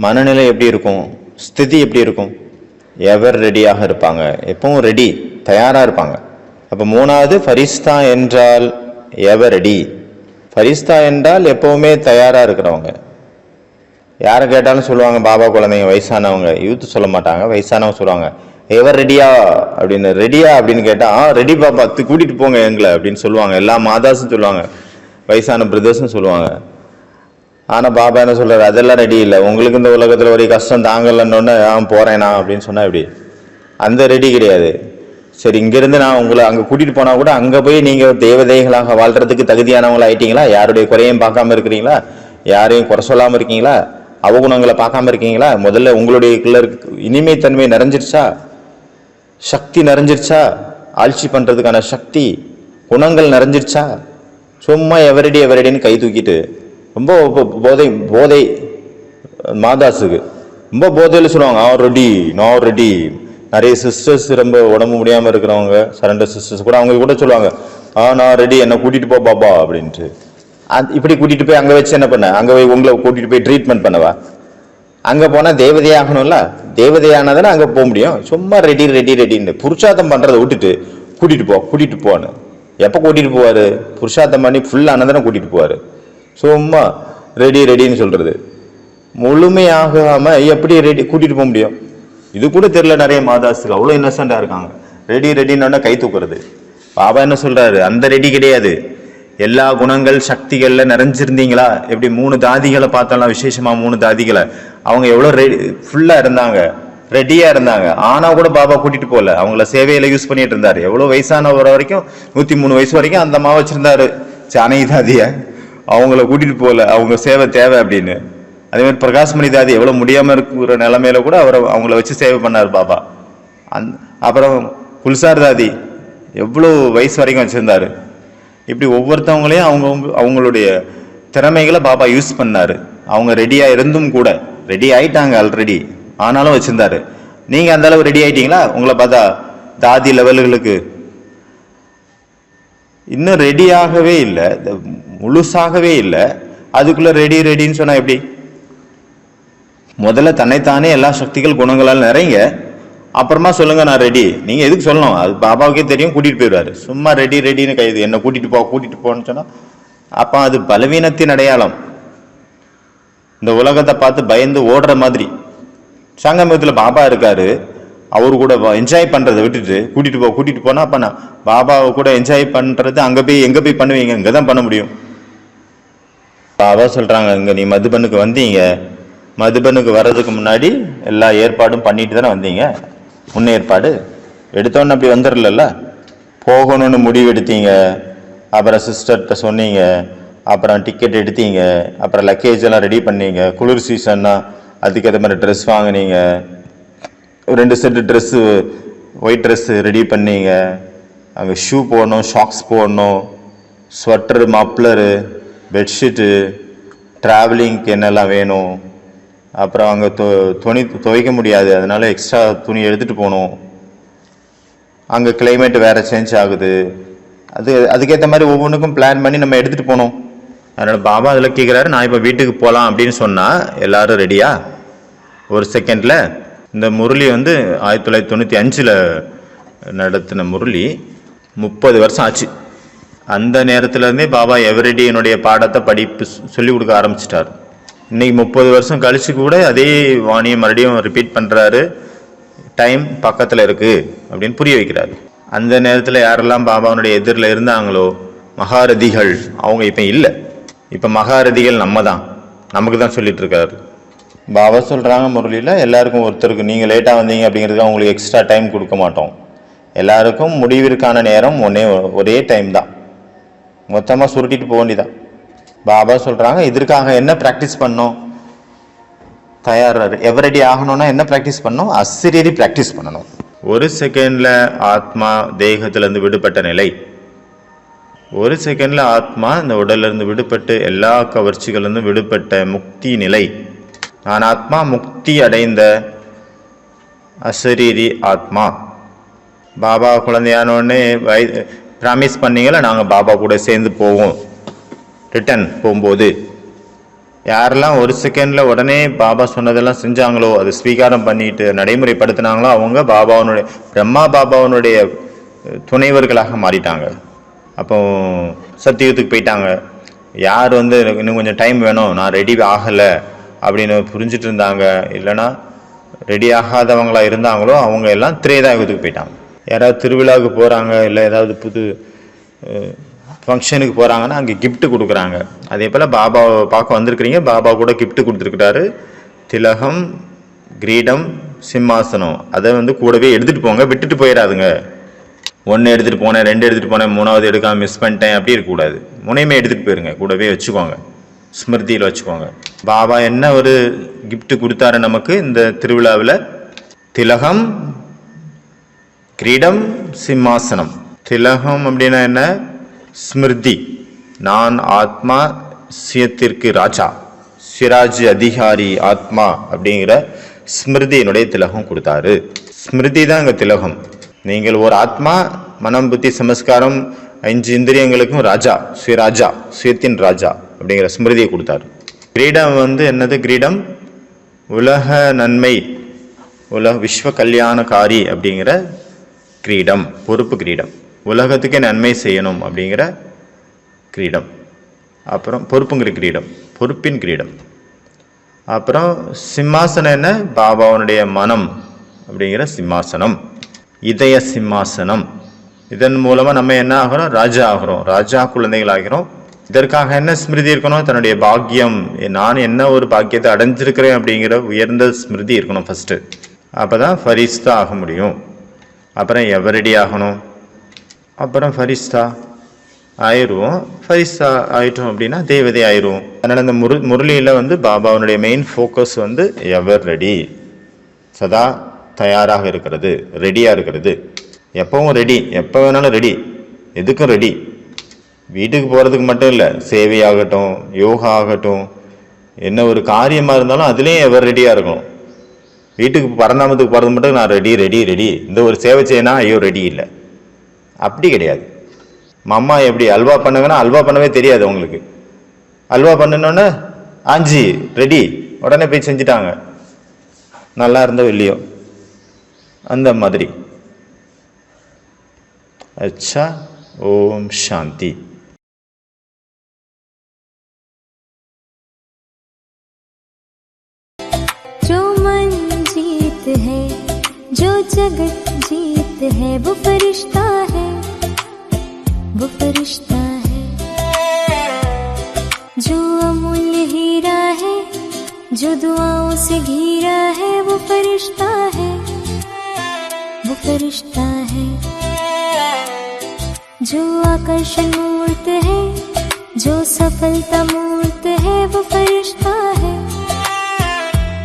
மனநிலை எப்படி இருக்கும், ஸ்திதி எப்படி இருக்கும்? எவர் ரெடியாக இருப்பாங்க, எப்பவும் ரெடி, தயாராக இருப்பாங்க. அப்போ 3வது ஃபரிஸ்தா என்றால் எவர் ரெடி. ஃபரிஸ்தா என்றால் எப்பவுமே தயாராக இருக்கிறவங்க. யாரை கேட்டாலும் சொல்லுவாங்க பாபா குழந்தைங்க, வயசானவங்க. யூத்து சொல்ல மாட்டாங்க, வயசானவங்க சொல்லுவாங்க. எவர் ரெடியா அப்படின்னு. ரெடியா அப்படின்னு கேட்டால் ரெடி பாப்பா, கூட்டிகிட்டு போங்க எங்களை அப்படின்னு சொல்லுவாங்க. எல்லா மாதாஸும் சொல்லுவாங்க, வயசான பிரதர்ஸும் சொல்லுவாங்க. ஆனால் பாபா என்ன சொல்கிறார், அதெல்லாம் ரெடி இல்லை, உங்களுக்கு இந்த உலகத்தில் ஒரு கஷ்டம் தாங்கலன்னொன்னே போகிறேன் நான் அப்படின்னு சொன்னால் எப்படி? அந்த ரெடி கிடையாது. சரி, இங்கேருந்து நான் உங்களை அங்கே கூட்டிகிட்டு போனால் கூட அங்கே போய் நீங்கள் தேவதைகளாக வாழ்கிறதுக்கு தகுதியானவங்களா ஆயிட்டீங்களா? யாருடைய குறையும் பார்க்காம இருக்கிறீங்களா? யாரையும் குறை சொல்லாமல் இருக்கீங்களா? அவகுணங்களை பார்க்காம இருக்கீங்களா? முதல்ல உங்களுடைய இனிமைத்தன்மை நிறைஞ்சிருச்சா? சக்தி நிறைஞ்சிருச்சா? ஆட்சி பண்ணுறதுக்கான சக்தி குணங்கள் நிறைஞ்சிருச்சா? சும்மா எவரடின்னு கை தூக்கிட்டு ரொம்ப போதை மாதாஸுக்கு ரொம்ப போதையில் சொல்லுவாங்க, நான் ரெடி. நிறைய சிஸ்டர்ஸ் ரொம்ப உடம்பு முடியாமல் இருக்கிறவங்க, சரண்டர் சிஸ்டர்ஸ் கூட, அவங்க கூட சொல்லுவாங்க, நான் ரெடி, என்னை கூட்டிகிட்டு போ பாபா அப்படின்ட்டு. இப்படி கூட்டிகிட்டு போய் அங்கே வச்சு என்ன பண்ண? அங்கே போய் உங்களை கூட்டிகிட்டு போய் ட்ரீட்மெண்ட் பண்ணவா? அங்கே போனால் தேவதையாகணும்ல, தேவதையானதானே அங்கே போக முடியும். சும்மா ரெடின்னு புருஷார்த்தம் பண்ணுறதை விட்டுட்டு கூட்டிகிட்டு போன்னு. எப்போ கூட்டிகிட்டு போவார்? புருஷார்த்தம் பண்ணி ஃபுல்லானதானே கூட்டிகிட்டு போவார். சும்மா ரெடின்னு சொல்கிறது முழுமையாகாமல் எப்படி கூட்டிகிட்டு போக முடியும்? இது கூட தெரியல நிறைய மாதாஸுக்கு. அவ்வளோ இன்னசென்ட்டாக இருக்காங்க. ரெடின்னு கை தூக்குறது. பாபா என்ன சொல்கிறாரு, அந்த ரெடி கிடையாது. எல்லா குணங்கள் சக்திகளில் நிறைஞ்சிருந்தீங்களா? எப்படி 3 தாதிகளை பார்த்தோம்லாம், விசேஷமாக 3 தாதிகளை, அவங்க எவ்வளோ ஃபுல்லாக இருந்தாங்க, ரெடியாக இருந்தாங்க. ஆனால் கூட பாபா கூட்டிகிட்டு போகல, அவங்கள சேவையில் யூஸ் பண்ணிட்டு இருந்தார். எவ்வளோ வயசான வரைக்கும் 103 வயசு வரைக்கும் அந்த அம்மா வச்சுருந்தாரு அனை தாதியை. அவங்கள கூட்டிகிட்டு போகல, அவங்க சேவை தேவை அப்படின்னு. அதே மாதிரி பிரகாஷ்மணி தாதி எவ்வளோ முடியாமல் இருக்கிற நிலைமையில கூட அவங்கள வச்சு சேவை பண்ணார் பாபா. அப்புறம் குல்சார் தாதி எவ்வளோ வயசு வரைக்கும் வச்சுருந்தாரு. இப்படி ஒவ்வொருத்தவங்களையும் அவங்களுடைய திறமைகளை பாபா யூஸ் பண்ணாரு. அவங்க ரெடியாக இருந்தும் கூட, ரெடி ஆயிட்டாங்க ஆல்ரெடி, ஆனாலும் வச்சுருந்தாரு. நீங்கள் அந்த அளவு ரெடி ஆயிட்டீங்களா? உங்களை பார்த்தா தாதி லெவல்களுக்கு இன்னும் ரெடியாகவே இல்லை, முழுசாகவே இல்லை. அதுக்குள்ளே ரெடின்னு சொன்னால் எப்படி? முதல்ல தன்னைத்தானே எல்லா சக்திகள் குணங்களால் நிறைங்க, அப்புறமா சொல்லுங்க நான் ரெடி. நீங்கள் எதுக்கு சொல்லணும்? அது பாபாவுக்கே தெரியும், கூட்டிகிட்டு போயிடுவாரு. சும்மா ரெடின்னு கைது, என்னை கூட்டிகிட்டு போன்னு சொன்னால் அப்போ அது பலவீனத்தின் அடையாளம். இந்த உலகத்தை பார்த்து பயந்து ஓடுற மாதிரி. சங்கமத்தில் பாபா இருக்காரு, அவரு கூட என்ஜாய் பண்ணுறதை விட்டுட்டு கூட்டிகிட்டு போனால் அப்போ நான் பாபாவை கூட என்ஜாய் பண்ணுறது எங்கே போய் பண்ணுவீங்க? இங்கே தான் பண்ண முடியும். பாபா சொல்கிறாங்க, இங்கே நீ மதுபனுக்கு வந்தீங்க, மதுபனுக்கு வர்றதுக்கு முன்னாடி எல்லா ஏற்பாடும் பண்ணிட்டு தானே வந்தீங்க. முன்னேற்பாடு எடுத்தோன்னு அப்படி வந்துடல, போகணும்னு முடிவு எடுத்தீங்க. அப்புறம் சிஸ்டர்கிட்ட சொன்னீங்க, அப்புறம் டிக்கெட் எடுத்தீங்க, அப்புறம் லக்கேஜ் எல்லாம் ரெடி பண்ணீங்க. குளிர் சீசன்னா அதுக்கேற்ற மாதிரி ட்ரெஸ் வாங்கினீங்க, 2 set dress, white dress ready பண்ணீங்க. அங்கே ஷூ போடணும், ஷாக்ஸ் போடணும், ஸ்வெட்டரு, மப்ளரு, பெட்ஷீட்டு, ட்ராவலிங்க்கு என்னெல்லாம் வேணும். அப்புறம் அங்கே துணி துவைக்க முடியாது, அதனால எக்ஸ்ட்ரா துணி எடுத்துகிட்டு போகணும். அங்கே கிளைமேட் வேறு சேஞ்ச் ஆகுது, அதுக்கேற்ற மாதிரி ஒவ்வொன்றுக்கும் பிளான் பண்ணி நம்ம எடுத்துகிட்டு போகணும். அதனால் பாபா அதில் கேட்குறாரு, நான் இப்போ வீட்டுக்கு போகலாம் அப்படின்னு சொன்னால் எல்லோரும் ரெடியா? ஒரு செகண்டில். இந்த முரளி 1995 நடத்தின முரளி, 30 வருஷம் ஆச்சு. அந்த நேரத்துலேருந்தே பாபா எவரிடியினுடைய பாடத்தை சொல்லிக் கொடுக்க ஆரம்பிச்சிட்டார். இன்னைக்கு 30 வருஷம் கழிச்சு கூட அதே வாணியை மறுபடியும் ரிப்பீட் பண்ணுறாரு. டைம் பக்கத்தில் இருக்குது அப்படின்னு புரிய வைக்கிறாரு. அந்த நேரத்தில் யாரெல்லாம் பாபாவுடைய எதிரில் இருந்தாங்களோ மகாரதிகள், அவங்க இப்போ இல்லை. இப்போ மகாரதிகள் நமக்கு தான் சொல்லிட்டு இருக்காரு. பாபா சொல்கிறாங்க முரளியில், எல்லாருக்கும் ஒருத்தருக்கு நீங்கள் லேட்டாக வந்தீங்க அப்படிங்கிறதுக்கு அவங்களுக்கு எக்ஸ்ட்ரா டைம் கொடுக்க மாட்டோம். எல்லாருக்கும் முடிவிற்கான நேரம் ஒரே டைம் தான், மொத்தமாக சுருட்டிட்டு போக வேண்டியதான். பாபா சொல்கிறாங்க, இதற்காக என்ன ப்ராக்டிஸ் பண்ணோம்? தயாராக எவரடி ஆகணும்னா என்ன ப்ராக்டிஸ் பண்ணணும்? அசிரியரி ப்ராக்டிஸ் பண்ணணும். ஒரு செகண்டில் ஆத்மா தேகத்திலேருந்து விடுபட்ட நிலை, ஒரு செகண்டில் ஆத்மா இந்த உடல்லேருந்து விடுபட்டு எல்லா கவர்ச்சிகளிலிருந்து விடுபட்ட முக்தி நிலை. நான் ஆத்மா முக்தி அடைந்த அசரீரி ஆத்மா. பாபா குழந்தையானோடனே ப்ராமிஸ் பண்ணீங்களா, நாங்கள் பாபா கூட சேர்ந்து போவோம். ரிட்டன் போகும்போது யாரெல்லாம் ஒரு செகண்டில் உடனே பாபா சொன்னதெல்லாம் செஞ்சாங்களோ, அது ஸ்வீகாரம் பண்ணிட்டு நடைமுறைப்படுத்தினாங்களோ, அவங்க பாபாவனுடைய பிரம்மா பாபாவனுடைய துணைவர்களாக மாறிட்டாங்க. அப்போ சத்தியுகத்துக்கு போயிட்டாங்க. யார் இன்னும் கொஞ்சம் டைம் வேணும், நான் ரெடி ஆகலை அப்படின்னு புரிஞ்சிட்டு இருந்தாங்க. இல்லைன்னா ரெடி ஆகாதவங்களாக இருந்தாங்களோ அவங்க எல்லாம் திரேதாயுகத்துக்கு போயிட்டாங்க. யாராவது திருவிழாவுக்கு போகிறாங்க, இல்லை ஏதாவது புது ஃபங்க்ஷனுக்கு போகிறாங்கன்னா அங்கே கிஃப்ட் கொடுக்குறாங்க. அதே போல் பாபாவை பார்க்க வந்திருக்கிறீங்க, பாபா கூட கிஃப்ட் கொடுத்துருக்குறாரு. திலகம், கிரீடம், சிம்மாசனம், அதை கூடவே எடுத்துகிட்டு போங்க, விட்டுட்டு போயிடாதுங்க. 1 எடுத்துகிட்டு போனேன், 2 எடுத்துகிட்டு போனேன், 3வது எடுக்காம மிஸ் பண்ணிட்டேன் அப்படி இருக்கக்கூடாது. முனையுமே எடுத்துகிட்டு போயிருங்க, கூடவே வச்சுக்கோங்க, ஸ்மிருதியில் வச்சுக்கோங்க. பாபா என்ன ஒரு கிஃப்ட் கொடுத்தாரு நமக்கு இந்த திருவிழாவில்? திலகம், கிரீடம், சிம்மாசனம். திலகம் அப்படின்னா என்ன? ஸ்மிருதி. நான் ஆத்மா, சுயத்திற்கு ராஜா, சிராஜ் அதிகாரி ஆத்மா அப்படிங்கிற ஸ்மிருதியினுடைய திலகம் கொடுத்தாரு. ஸ்மிருதி தான் இங்கே திலகம். நீங்கள் ஒரு ஆத்மா, மனம், புத்தி, சமஸ்காரம், 5 இந்திரியங்களுக்கும் ராஜா, சுயராஜா, சுயத்தின் ராஜா அப்படிங்கிற ஸ்மிருதியை கொடுத்தாரு. கிரீடம் என்னது? கிரீடம் உலக நன்மை, விஸ்வ கல்யாணக்காரி அப்படிங்கிற கிரீடம், பொறுப்பு கிரீடம். உலகத்துக்கே நன்மை செய்யணும் அப்படிங்கிற கிரீடம். அப்புறம் பொறுப்புங்கிற கிரீடம், பொறுப்பின் கிரீடம். அப்புறம் சிம்மாசனம் என்ன? பாபாவுடைய மனம் அப்படிங்கிற சிம்மாசனம், இதய சிம்மாசனம். இதன் மூலமாக நம்ம என்ன ஆகிறோம்? ராஜா ஆகிறோம், ராஜா குழந்தைகள் ஆகிறோம். இதற்காக என்ன ஸ்மிருதி இருக்கணும்? தன்னுடைய பாக்கியம், நான் என்ன ஒரு பாக்கியத்தை அடைஞ்சிருக்கிறேன் அப்படிங்கிற உயர்ந்த ஸ்மிருதி இருக்கணும் ஃபஸ்ட்டு. அப்போ தான் ஃபரிஸ்தா ஆக முடியும். அப்புறம் எவரடி ஆகணும், அப்புறம் ஃபரிஸ்தா ஆயிடுவோம். ஃபரிஸ்தா ஆயிட்டோம் அப்படின்னா தேவதை ஆயிடுவோம். அதனால் இந்த முரளியில் பாபாவுடைய மெயின் ஃபோக்கஸ் எவர் ரெடி, சதா தயாராக இருக்கிறது, ரெடியாக இருக்கிறது. எப்பவும் ரெடி, எப்போ வேணாலும் ரெடி, எதுக்கும் ரெடி. வீட்டுக்கு போகிறதுக்கு மட்டும் இல்லை, சேவையாகட்டும், யோகா ஆகட்டும், என்ன ஒரு காரியமாக இருந்தாலும் அதுலேயும் எவர் ரெடியாக இருக்கணும். வீட்டுக்கு பரந்தாமத்துக்கு போகிறது மட்டும் நான் ரெடி ரெடி ரெடி, இந்த ஒரு சேவை செய்யனா ஐயோ ரெடி இல்லை, அப்படி கிடையாது. அம்மா எப்படி அல்வா பண்ணுங்கன்னா அல்வா பண்ணவே தெரியாது அவங்களுக்கு. அல்வா பண்ணணுன்னு ஆஞ்சி ரெடி, உடனே போய் செஞ்சுட்டாங்க, நல்லா இருந்தோ இல்லையோ, அந்த மாதிரி. अच्छा, ओम शांति। जो मन जीत है, जो जगत जीत है, वो फरिश्ता है, वो फरिश्ता है। जो अमूल्य हीरा है, जो दुआओं से घिरा है, वो फरिश्ता है, वो फरिश्ता है। जो आकर्षण मूर्त है, जो सफलता मूर्त है, वो फरिश्ता है,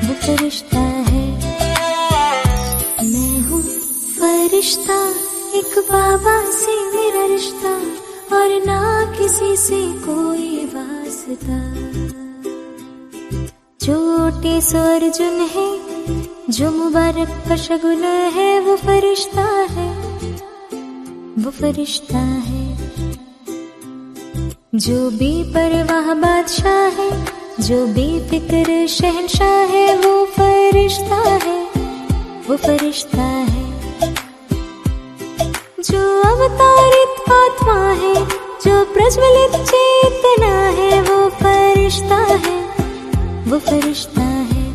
वो फरिश्ता है। मैं हूँ फरिश्ता, एक बाबा से मेरा रिश्ता, और ना किसी से कोई वास्ता। जो ओटे सो अर्जुन है, जो मुबारक का शगुन है, वो फरिश्ता है, वो फरिश्ता है। जो बेपरवाह बादशाह है, जो बेफिक्र शहंशाह है, वो फरिश्ता है, वो फरिश्ता है। जो अवतारित आत्मा है, जो प्रज्वलित चेतना है, वो फरिश्ता है, वो फरिश्ता है।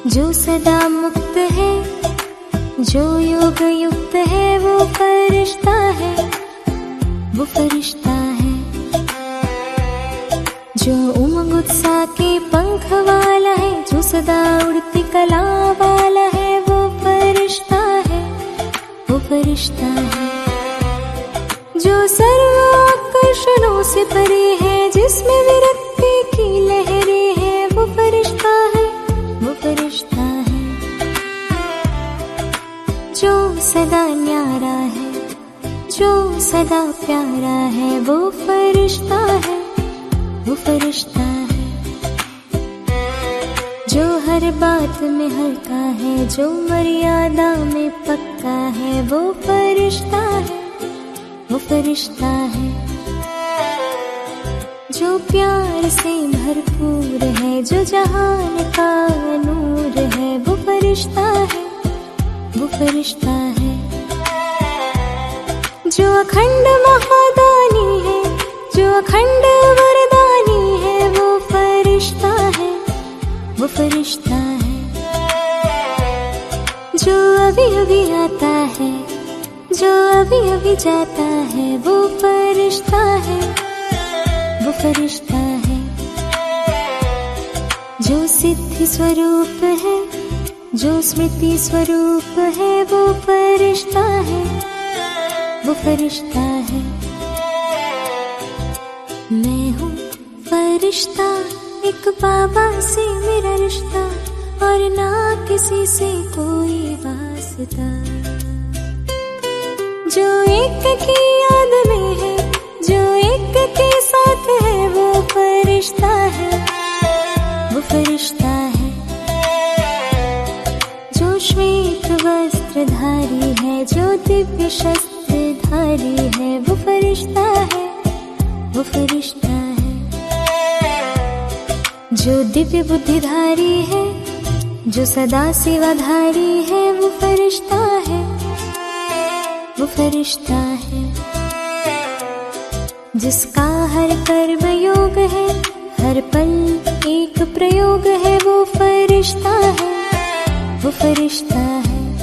जो सदा मुक्त है, जो योग युक्त है, वो फरिश्ता है, वो फरिश्ता है। जो उमंग उत्साह के पंख वाला है, जो सदा उड़ती कला वाला है, वो फरिश्ता है, वो फरिश्ता है। जो सर्व आकर्षणों से परे है, जिसमें विरक्ति की लहरें है, वो फरिश्ता है, वो फरिश्ता है। जो सदा न्यारा है, जो सदा प्यारा है, वो फरिश्ता है, वो फरिश्ता है। जो हर बात में हल्का है, जो मर्यादा में पक्का है, वो फरिश्ता है, वो फरिश्ता है। जो प्यार से भरपूर है, जो जहान का नूर है, वो फरिश्ता है, वो फरिश्ता है। जो अखंड महादानी है, जो अखंड वरदानी है, वो फरिश्ता वो फरिश्ता है। जो अभी अभी आता है, जो अभी अभी जाता है, वो फरिश्ता है, वो फरिश्ता है। जो सिद्धि स्वरूप है, जो स्मृति स्वरूप है, वो फरिश्ता है, वो फरिश्ता है। मैं हूँ फरिश्ता, एक बाबा से मेरा रिश्ता, और ना किसी से कोई वास्ता। जो एक की याद में है, जो एक के साथ है, वो फरिश्ता है, वो फरिश्ता है। जो श्वेत वस्त्रधारी है, जो दिव्य शस्त्रधारी है, वो फरिश्ता है, वो फरिश्ता है। जो दिव्य बुद्धिधारी है, जो सदा सेवाधारी है, वो फरिश्ता है, वो फरिश्ता है। जिसका हर कर्म योग है, हर पल एक प्रयोग है, वो फरिश्ता है, वो फरिश्ता है।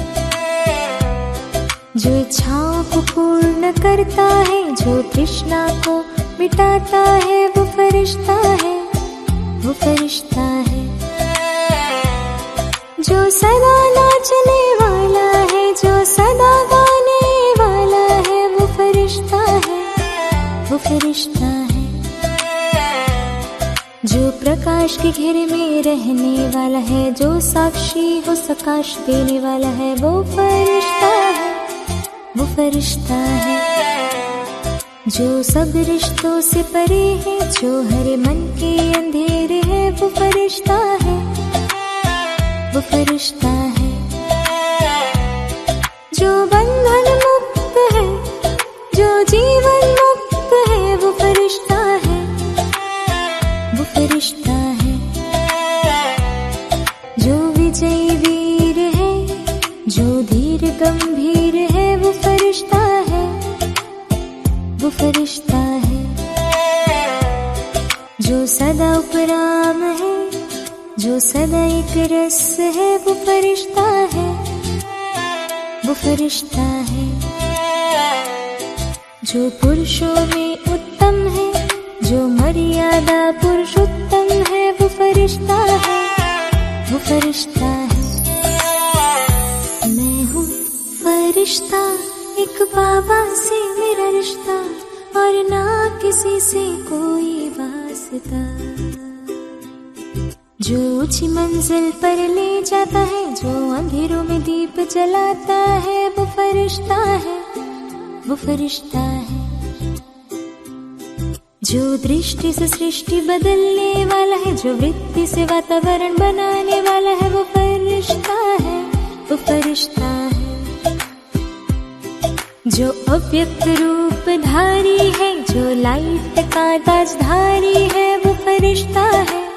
जो इच्छाओं को पूर्ण करता है, जो तृष्णा को मिटाता है, वो फरिश्ता है, वो फरिश्ता है। जो सदा नाचने वाला है, जो सदा गाने वाला है, वो फरिश्ता है, वो फरिश्ता है। जो प्रकाश के घेरे में रहने वाला है, जो साक्षी हो सकाश देने वाला है, वो फरिश्ता है, वो फरिश्ता है। जो सब रिश्तों से परे है, जो हरे मन के अंधेरे है, वो फरिश्ता है, वो फरिश्ता है। जो बंधन मुक्त है, जो जीवन मुक्त है, वो फरिश्ता है, वो फरिश्ता है। जो विजयी वीर है, जो धीर गंभीर है, वो फरिश्ता है, वो फरिश्ता है। जो सदा उपराम है, जो सदा एक रस है, वो फरिश्ता है, वो फरिश्ता है। जो पुरुषों में उत्तम है, जो मर्यादा पुरुषोत्तम है, वो फरिश्ता है, वो फरिश्ता है। मैं हूँ फरिश्ता, एक बाबा से मेरा रिश्ता, और ना किसी से कोई वास्ता। जो ऊंची मंजिल पर ले जाता है, जो अंधेरों में दीप जलाता है, वो फरिश्ता है, वो फरिश्ता है। जो दृष्टि से सृष्टि बदलने वाला है, जो वृत्ति से वातावरण बनाने वाला है, वो फरिश्ता है, वो फरिश्ता है। जो अव्यक्त रूप धारी है, जो लाइट का ताजधारी है, वो फरिश्ता है,